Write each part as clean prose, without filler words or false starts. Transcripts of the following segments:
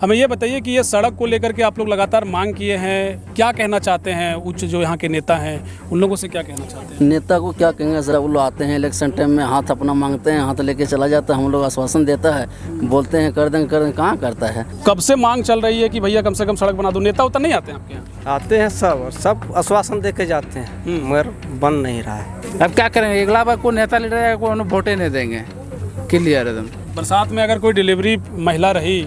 हमें ये बताइए कि ये सड़क को लेकर के आप लोग लगातार मांग किए हैं, क्या कहना चाहते हैं? उच्च जो यहाँ के नेता हैं उन लोगों से क्या कहना चाहते हैं? नेता को क्या कहेंगे सर, वो लोग आते हैं इलेक्शन टाइम में हाथ अपना मांगते हैं, हाथ लेके चला जाता है, हम लोग आश्वासन देता है, बोलते हैं कर देंगे कहाँ करता है। कब से मांग चल रही है कि भैया कम से कम सड़क बना दो? नेता उतना नहीं आते हैं आपके यहाँ? आते हैं, सब आश्वासन दे के जाते हैं मगर बन नहीं रहा है। अब क्या करेंगे, अगला बार कोई नेता लीडर है, कोई वोटे नहीं देंगे, क्लियर एकदम। बरसात में अगर कोई डिलीवरी महिला रही,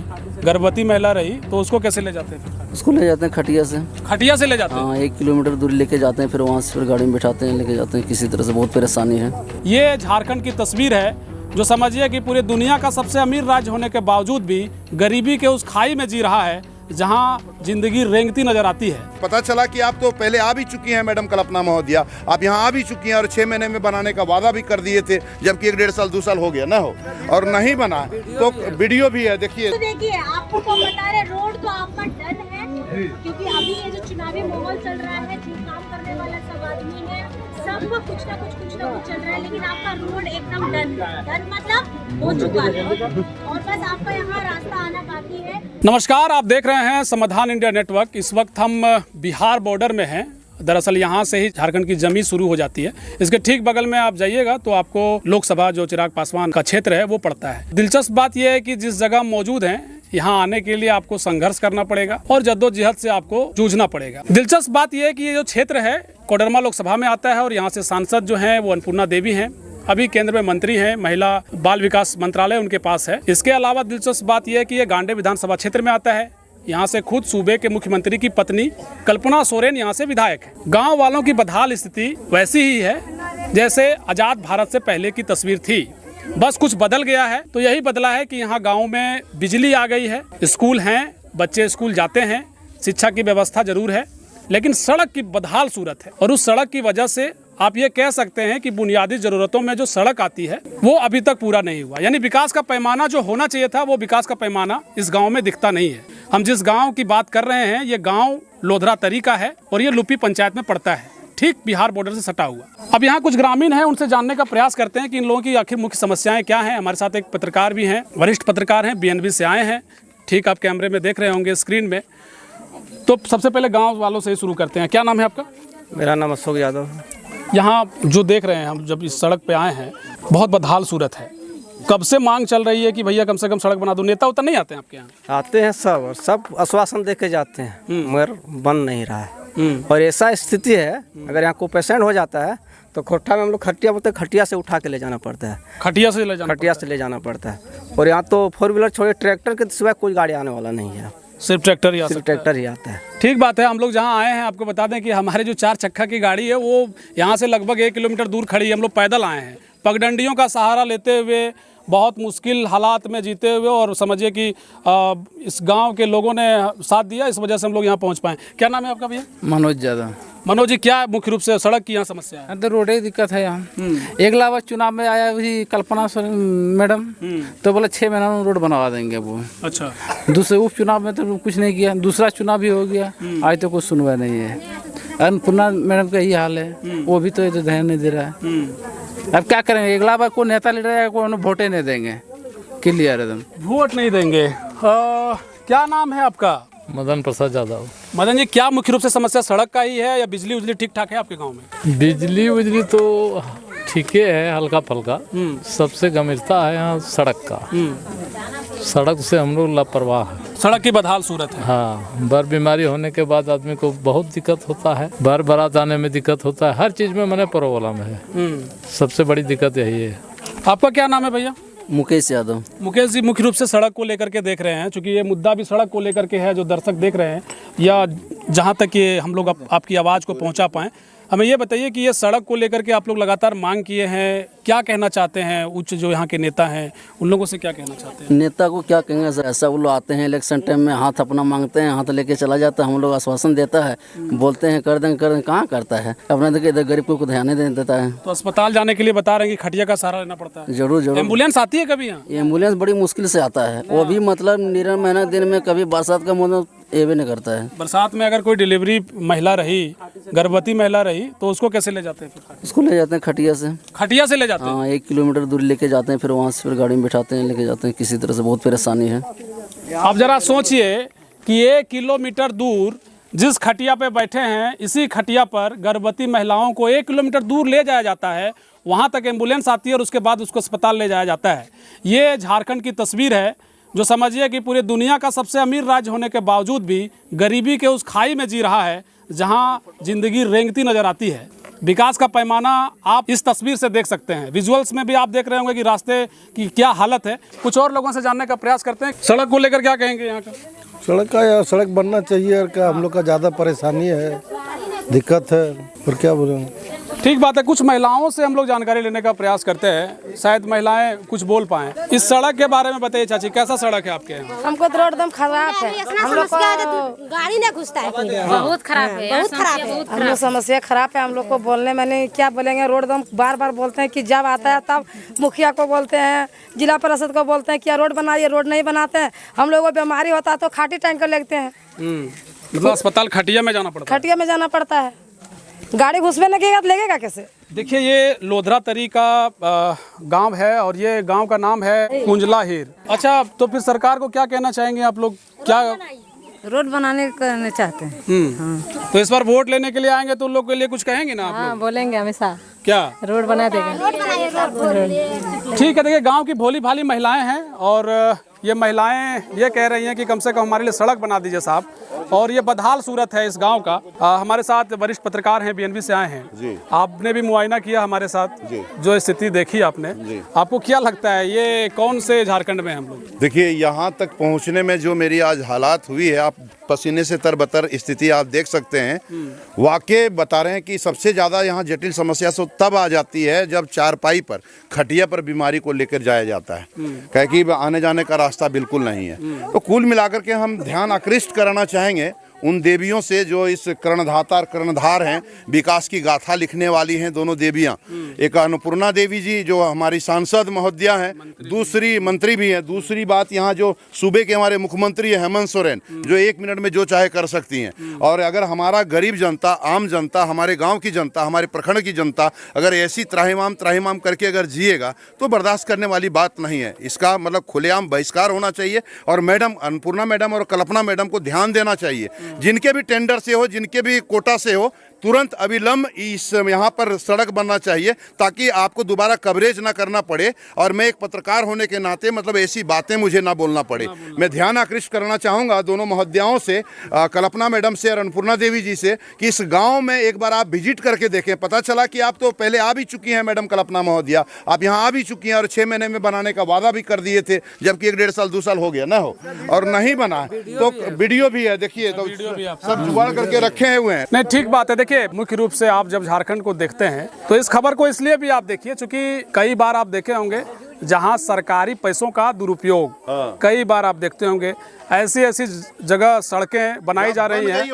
गर्भवती महिला रही, तो उसको कैसे ले जाते हैं? उसको ले जाते हैं खटिया से। खटिया से ले जाते हैं? हाँ, 1 किलोमीटर दूर लेके जाते हैं, फिर वहाँ से फिर गाड़ी में बिठाते हैं, लेके जाते हैं। किसी तरह से बहुत परेशानी है। ये झारखंड की तस्वीर है जो समझिए कि पूरे दुनिया का सबसे अमीर राज्य होने के बावजूद भी गरीबी के उस खाई में जी रहा है जहां जिंदगी रेंगती नजर आती है। पता चला कि आप तो पहले आ भी चुकी हैं मैडम कल्पना महोदया, आप यहाँ आ भी चुकी हैं और 6 महीने में बनाने का वादा भी कर दिए थे, जबकि 1 डेढ़ साल 2 साल हो गया ना हो और नहीं बना। तो वीडियो भी है, देखिए। तो देखिए, आपको बता रहे रोड तो आपका डन है, क्योंकि अभी ये जो चुनावी माहौल चल रहा है, जो काम करने वाला सब आदमी है, सब कुछ ना कुछ चल रहा है, लेकिन आपका रोड एकदम डन मतलब हो चुका है और बस आपका यहाँ रास्ता आना बाकी है। नमस्कार, आप देख रहे हैं समाधान इंडिया नेटवर्क। इस वक्त हम बिहार बॉर्डर में हैं। दरअसल यहाँ से ही झारखंड की जमीन शुरू हो जाती है। इसके ठीक बगल में आप जाइएगा तो आपको लोकसभा जो चिराग पासवान का क्षेत्र है वो पड़ता है। दिलचस्प बात यह है कि जिस जगह मौजूद हैं, यहाँ आने के लिए आपको संघर्ष करना पड़ेगा और जद्दोजहद से आपको जूझना पड़ेगा। दिलचस्प बात यह है कि ये जो क्षेत्र है कोडरमा लोकसभा में आता है और यहाँ से सांसद जो हैं वो अन्नपूर्णा देवी हैं। अभी केंद्र में मंत्री हैं, महिला बाल विकास मंत्रालय उनके पास है। इसके अलावा दिलचस्प बात यह है कि ये गांडे विधानसभा क्षेत्र में आता है। यहाँ से खुद सूबे के मुख्यमंत्री की पत्नी कल्पना सोरेन यहाँ से विधायक है। गांव वालों की बदहाल स्थिति वैसी ही है जैसे आजाद भारत से पहले की तस्वीर थी, बस कुछ बदल गया है। तो यही बदला है कि यहाँ गाँव में बिजली आ गई है, स्कूल हैं, बच्चे स्कूल जाते हैं, शिक्षा की व्यवस्था जरूर है, लेकिन सड़क की बदहाल सूरत है। और उस सड़क की वजह से आप ये कह सकते हैं कि बुनियादी जरूरतों में जो सड़क आती है वो अभी तक पूरा नहीं हुआ। यानी विकास का पैमाना जो होना चाहिए था वो विकास का पैमाना इस गांव में दिखता नहीं है। हम जिस गांव की बात कर रहे हैं ये गांव लोधरा तरी का है और ये लुपी पंचायत में पड़ता है, ठीक बिहार बॉर्डर से सटा हुआ। अब यहाँ कुछ ग्रामीण हैं, उनसे जानने का प्रयास करते हैं कि इन लोगों की आखिर मुख्य समस्याएं क्या हैं। हमारे साथ एक पत्रकार भी हैं, वरिष्ठ पत्रकार हैं, BNB से आए हैं। ठीक आप कैमरे में देख रहे होंगे स्क्रीन में। तो सबसे पहले गाँव वालों से ही शुरू करते हैं। क्या नाम है आपका? मेरा नाम अशोक यादव। यहाँ जो देख रहे हैं हम, जब इस सड़क पे आए हैं बहुत बदहाल सूरत है। कब से मांग चल रही है कि भैया कम से कम सड़क बना दो? नेता उतना नहीं आते हैं आपके यहाँ? आते हैं, सब आश्वासन दे के जाते हैं मगर बन नहीं रहा है। और ऐसा स्थिति है, अगर यहाँ कोई पेशेंट हो जाता है तो खोट्टा में हम लोग खटिया बोलते हैं, खटिया से उठा के ले जाना पड़ता है। खटिया से ले जाना पड़ता है। और यहाँ तो 4 व्हीलर छोड़े ट्रैक्टर के सिवाय कोई गाड़ी आने वाला नहीं है, सिर्फ ट्रैक्टर ही आता है। ठीक बात है। हम लोग जहाँ आए हैं आपको बता दें कि हमारे जो 4 चक्का की गाड़ी है वो यहाँ से लगभग 1 किलोमीटर दूर खड़ी है। हम लोग पैदल आए हैं, पगडंडियों का सहारा लेते हुए, बहुत मुश्किल हालात में जीते हुए, और समझिए कि इस गांव के लोगों ने साथ दिया, इस वजह से हम लोग यहाँ पहुँच पाए। क्या नाम है आपका भैया? मनोज यादव। मनोज जी, क्या मुख्य रूप से सड़क की यहाँ समस्या है? तो रोड की दिक्कत है यहाँ। एक लावा चुनाव में आया हुई कल्पना सोरेन मैडम, तो बोला 6 महीना में रोड बनवा देंगे वो। अच्छा। दूसरे उपचुनाव में तो कुछ नहीं किया, दूसरा चुनाव भी हो गया, आज तो कुछ सुनवाई नहीं है। अन्नपूर्णा मैडम का यही हाल है, वो भी तो ध्यान नहीं दे रहा है। अब क्या करेंगे, अगला बार कोई नेता लीडर है, कोई वोटे नहीं देंगे, क्लियर एकदम। वोट नहीं देंगे। क्या नाम है आपका? मदन प्रसाद यादव। मदन जी, क्या मुख्य रूप से समस्या सड़क का ही है या बिजली उजली ठीक ठाक है आपके गांव में? बिजली उजली तो ठीक है, हल्का फल्का। सबसे गंभीरता है यहाँ सड़क का। सड़क से हम लोग लापरवाह है। सड़क की बदहाल सूरत है। हाँ, बर बीमारी होने के बाद आदमी को बहुत दिक्कत होता है, बारात आने में दिक्कत होता है, हर चीज में मैंने प्रॉब्लम है। सबसे बड़ी दिक्कत यही है। आपका क्या नाम है भैया? मुकेश यादव। मुकेश जी, मुख्य रूप से सड़क को लेकर के देख रहे हैं, क्योंकि ये मुद्दा भी सड़क को लेकर के है जो दर्शक देख रहे हैं, या जहाँ तक ये हम लोग आपकी आवाज़ को पहुँचा पाएँ। हमें ये बताइए कि ये सड़क को लेकर के आप लोग लगातार मांग किए हैं, क्या कहना चाहते हैं? उच्च जो यहाँ के नेता हैं उन लोगों से क्या कहना चाहते हैं? नेता को क्या कहेंगे सर, ऐसा वो लोग आते हैं इलेक्शन टाइम में हाथ अपना मांगते हैं, हाथ लेके चला जाता है, हम लोग आश्वासन देता है, बोलते हैं कर देंगे कहाँ करता है। अपना देखिए इधर गरीब को ध्यान नहीं देता है। तो अस्पताल जाने के लिए बता रहे हैं कि खटिया का सहारा लेना पड़ता है। जरूर। एम्बुलेंस आती है कभी यहाँ? एम्बुलेंस बड़ी मुश्किल से आता है, वो भी मतलब निरन महीना दिन में, कभी बरसात का मौसम ये भी नहीं करता है। बरसात में अगर कोई डिलीवरी महिला रही, गर्भवती महिला रही, तो उसको कैसे ले जाते हैं? उसको ले जाते हैं खटिया से। खटिया से ले जाते हैं? हाँ, 1 किलोमीटर दूर लेके जाते हैं, फिर वहाँ से फिर गाड़ी में बिठाते हैं, लेके जाते हैं। किसी तरह से बहुत परेशानी है। आप जरा सोचिए कि 1 किलोमीटर दूर जिस खटिया पे बैठे हैं, इसी खटिया पर गर्भवती महिलाओं को 1 किलोमीटर दूर ले जाया जाता है। वहाँ तक एम्बुलेंस आती है और उसके बाद उसको अस्पताल ले जाया जाता है। ये झारखंड की तस्वीर है, जो समझिए कि पूरी दुनिया का सबसे अमीर राज्य होने के बावजूद भी गरीबी के उस खाई में जी रहा है, जहाँ जिंदगी रेंगती नजर आती है। विकास का पैमाना आप इस तस्वीर से देख सकते हैं। विजुअल्स में भी आप देख रहे होंगे कि रास्ते की क्या हालत है। कुछ और लोगों से जानने का प्रयास करते हैं। सड़क को लेकर क्या कहेंगे यहाँ का? सड़क का या सड़क बनना चाहिए और क्या, हम लोग का ज़्यादा परेशानी है, दिक्कत है, और क्या बोलें। ठीक बात है। कुछ महिलाओं से हम लोग जानकारी लेने का प्रयास करते हैं, शायद महिलाएं कुछ बोल पाएं। इस सड़क के बारे में बताइए चाची, कैसा सड़क है आपके यहाँ? हमको तो रोड एकदम खराब है, हम लोग को गाड़ी नहीं घुसता है, बहुत खराब है, बहुत खराब है। हम लोग समस्या खराब है, हम लोग को बोलने में नहीं, क्या बोलेंगे। रोड एकदम बार बार बोलते हैं कि जब आता है तब मुखिया को बोलते हैं, जिला परिषद को बोलते हैं कि रोड बनाइए, रोड नहीं बनाते हैं। हम लोगों को बीमारी होता है तो खाटी टैंकर लेते हैं, मतलब अस्पताल खटिया में जाना पड़ता है। खटिया में जाना पड़ता है। गाड़ी घुसने लगेगा तो लगेगा कैसे? देखिए, ये लोधरा तरी का गांव है और ये गांव का नाम है कुंजला हीर। अच्छा, तो फिर सरकार को क्या कहना चाहेंगे आप लोग? क्या रोड बनाने करने चाहते हैं। तो इस बार वोट लेने के लिए आएंगे तो उन लोग के लिए कुछ कहेंगे ना आप लोग? बोलेंगे हमेशा, क्या रोड बना देगा। ठीक है। देखिए, गांव की भोली भाली महिलाएं हैं और ये महिलाएं ये कह रही हैं कि कम से कम हमारे लिए सड़क बना दीजिए साहब। और ये बदहाल सूरत है इस गांव का। हमारे साथ वरिष्ठ पत्रकार हैं, बीएनबी से आए हैं। आपने भी मुआयना किया हमारे साथ, जो स्थिति देखी आपने, आपको क्या लगता है ये कौन से झारखंड में हम लोग? देखिए, यहाँ तक पहुँचने में जो मेरी आज हालात हुई है, आप पसीने से तरबतर स्थिति आप देख सकते हैं। वाकई बता रहे हैं कि सबसे ज़्यादा यहाँ जटिल समस्या तो तब आ जाती है जब चारपाई पर, खटिया पर बीमारी को लेकर जाया जाता है, कह कि आने जाने का रास्ता बिल्कुल नहीं है। तो कुल मिलाकर के हम ध्यान आकृष्ट कराना चाहेंगे उन देवियों से जो इस कर्णधाता और कर्णधार हैं, विकास की गाथा लिखने वाली हैं दोनों देवियां। एक अन्नपूर्णा देवी जी जो हमारी सांसद महोदया हैं, दूसरी मंत्री भी हैं। दूसरी बात, यहाँ जो सूबे के हमारे मुख्यमंत्री हैं हेमंत सोरेन, जो 1 मिनट में जो चाहे कर सकती हैं। और अगर हमारा गरीब जनता, आम जनता, हमारे गाँव की जनता, हमारे प्रखंड की जनता अगर ऐसी त्राहिमाम करके अगर जिएगा तो बर्दाश्त करने वाली बात नहीं है। इसका मतलब खुलेआम बहिष्कार होना चाहिए। और मैडम अन्नपूर्णा मैडम और कल्पना मैडम को ध्यान देना चाहिए, जिनके भी टेंडर से हो, जिनके भी कोटा से हो, तुरंत अविलंब इस यहाँ पर सड़क बनना चाहिए ताकि आपको दोबारा कवरेज ना करना पड़े। और मैं एक पत्रकार होने के नाते मतलब ऐसी बातें मुझे ना बोलना पड़े। मैं ध्यान आकृष्ट करना चाहूँगा दोनों महोदयाओं से, कल्पना मैडम से और अन्नपूर्णा देवी जी से, कि इस गांव में एक बार आप विजिट करके देखें। पता चला कि आप तो पहले आ भी चुकी हैं मैडम कल्पना महोदया, आप यहाँ आ भी चुकी हैं और 6 महीने में बनाने का वादा भी कर दिए थे, जबकि 1 डेढ़ साल 2 साल हो गया ना हो और नहीं बना। तो वीडियो भी है, देखिए, तो सब जुगाड़ करके रखे हुए हैं। नहीं, ठीक बात है। देखिए, मुख्य रूप से आप जब झारखंड को देखते हैं तो इस खबर को इसलिए भी आप देखिए, चूंकि कई बार आप देखे होंगे जहां सरकारी पैसों का दुरुपयोग, कई बार आप देखते होंगे ऐसी जगह सड़कें बनाई जा रही हैं,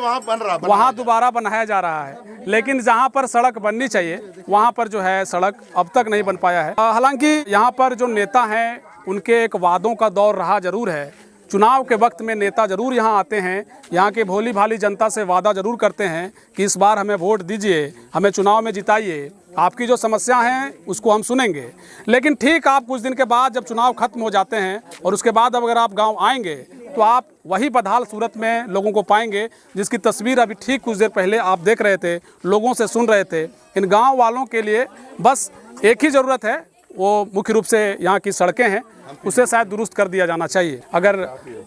वहां दोबारा बनाया जा रहा है। लेकिन जहां पर सड़क बननी चाहिए वहां पर जो है सड़क अब तक नहीं बन पाया है। हालांकि यहाँ पर जो नेता हैं उनके एक वादों का दौर रहा जरूर है। चुनाव के वक्त में नेता जरूर यहाँ आते हैं, यहाँ के भोली भाली जनता से वादा जरूर करते हैं कि इस बार हमें वोट दीजिए, हमें चुनाव में जिताइए, आपकी जो समस्या हैं उसको हम सुनेंगे। लेकिन ठीक आप कुछ दिन के बाद जब चुनाव खत्म हो जाते हैं और उसके बाद अब अगर आप गांव आएंगे तो आप वही बदहाल सूरत में लोगों को पाएंगे, जिसकी तस्वीर अभी ठीक कुछ देर पहले आप देख रहे थे, लोगों से सुन रहे थे। इन गाँव वालों के लिए बस एक ही ज़रूरत है, वो मुख्य रूप से यहाँ की सड़कें हैं, उसे शायद दुरुस्त कर दिया जाना चाहिए। अगर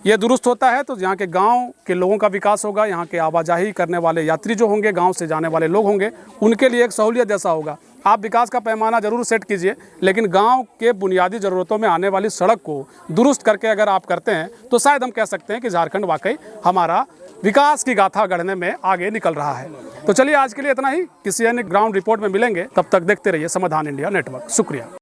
ये दुरुस्त होता है तो यहाँ के गांव के लोगों का विकास होगा, यहाँ के आवाजाही करने वाले यात्री जो होंगे, गांव से जाने वाले लोग होंगे, उनके लिए एक सहूलियत जैसा होगा। आप विकास का पैमाना जरूर सेट कीजिए, लेकिन गांव के बुनियादी ज़रूरतों में आने वाली सड़क को दुरुस्त करके अगर आप करते हैं तो शायद हम कह सकते हैं कि झारखंड वाकई हमारा विकास की गाथा गढ़ने में आगे निकल रहा है। तो चलिए, आज के लिए इतना ही। किसी अन्य ग्राउंड रिपोर्ट में मिलेंगे, तब तक देखते रहिए समाधान इंडिया नेटवर्क। शुक्रिया।